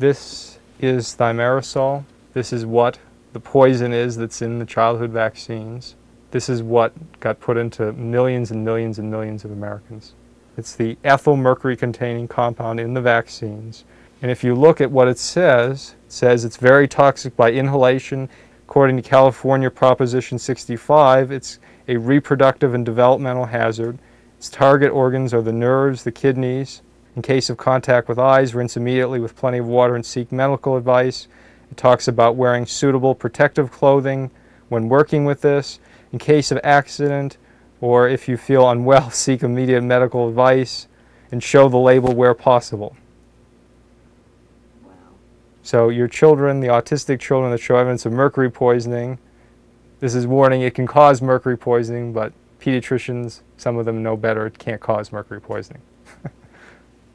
This is thimerosal. This is what the poison is that's in the childhood vaccines. This is what got put into millions and millions and millions of Americans. It's the ethyl mercury containing compound in the vaccines. And if you look at what it says it's very toxic by inhalation. According to California Proposition 65, it's a reproductive and developmental hazard. Its target organs are the nerves, the kidneys. In case of contact with eyes, rinse immediately with plenty of water and seek medical advice. It talks about wearing suitable protective clothing when working with this. In case of accident, or if you feel unwell, seek immediate medical advice and show the label where possible. Wow. So your children, the autistic children that show evidence of mercury poisoning, this is warning, it can cause mercury poisoning, but pediatricians, some of them know better, it can't cause mercury poisoning.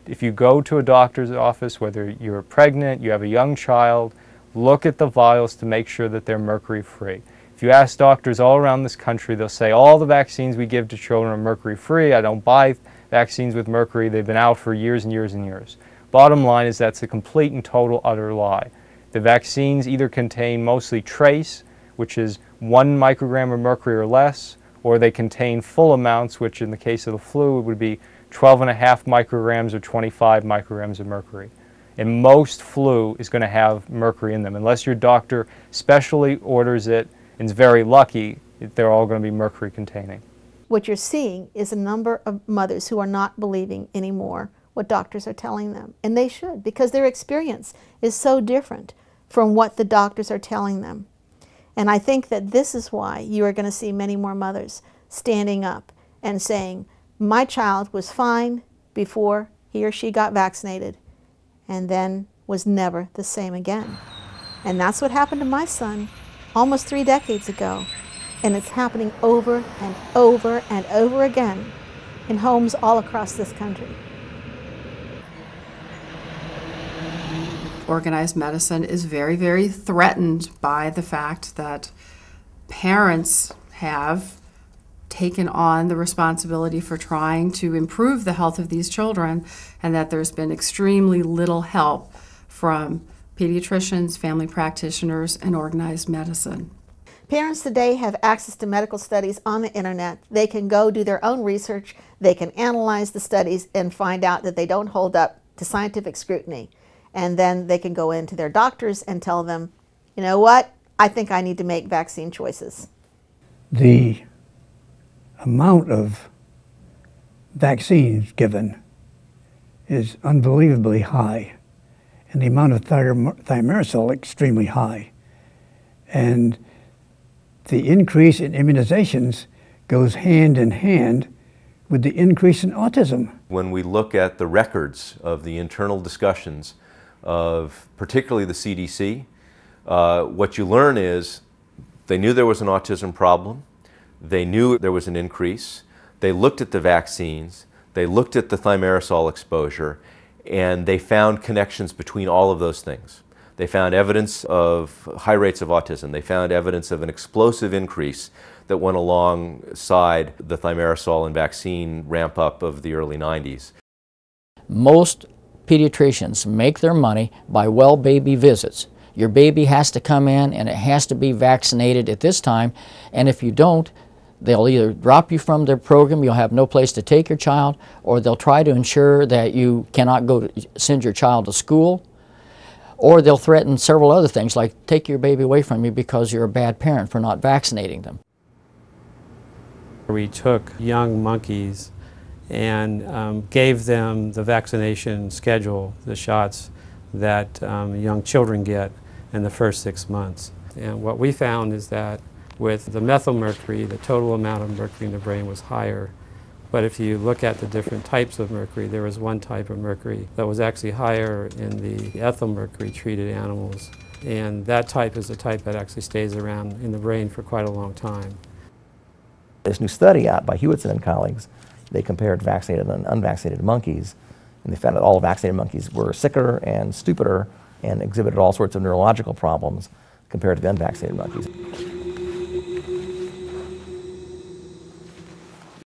If you go to a doctor's office, whether you're pregnant, you have a young child, look at the vials to make sure that they're mercury-free. If you ask doctors all around this country, they'll say all the vaccines we give to children are mercury-free. I don't buy vaccines with mercury. They've been out for years and years and years. Bottom line is that's a complete and total utter lie. The vaccines either contain mostly trace, which is 1 microgram of mercury or less, or they contain full amounts, which in the case of the flu would be 12.5 micrograms or 25 micrograms of mercury. And most flu is going to have mercury in them. Unless your doctor specially orders it and is very lucky, they're all going to be mercury containing. What you're seeing is a number of mothers who are not believing anymore what doctors are telling them. And they should, because their experience is so different from what the doctors are telling them. And I think that this is why you are going to see many more mothers standing up and saying, my child was fine before he or she got vaccinated and then was never the same again. And that's what happened to my son almost 3 decades ago. And it's happening over and over and over again in homes all across this country. Organized medicine is very, very threatened by the fact that parents have taken on the responsibility for trying to improve the health of these children, and that there's been extremely little help from pediatricians, family practitioners, and organized medicine. Parents today have access to medical studies on the internet. They can go do their own research, they can analyze the studies and find out that they don't hold up to scientific scrutiny. And then they can go into their doctors and tell them, you know what, I think I need to make vaccine choices. The amount of vaccines given is unbelievably high, and the amount of thimerosal extremely high. And the increase in immunizations goes hand in hand with the increase in autism. When we look at the records of the internal discussions of particularly the CDC, what you learn is they knew there was an autism problem, they knew there was an increase, they looked at the vaccines, they looked at the thimerosal exposure, and they found connections between all of those things. They found evidence of high rates of autism. They found evidence of an explosive increase that went alongside the thimerosal and vaccine ramp up of the early 90s. Most pediatricians make their money by well baby visits. Your baby has to come in and it has to be vaccinated at this time, and if you don't, they'll either drop you from their program, you'll have no place to take your child, or they'll try to ensure that you cannot send your child to school, or they'll threaten several other things like take your baby away from you because you're a bad parent for not vaccinating them. We took young monkeys and gave them the vaccination schedule, the shots that young children get in the first 6 months. And what we found is that with the methylmercury, the total amount of mercury in the brain was higher. But if you look at the different types of mercury, there was one type of mercury that was actually higher in the ethylmercury treated animals. And that type is the type that actually stays around in the brain for quite a long time. This new study out by Hewitson and colleagues, they compared vaccinated and unvaccinated monkeys, and they found that all vaccinated monkeys were sicker and stupider and exhibited all sorts of neurological problems compared to the unvaccinated monkeys.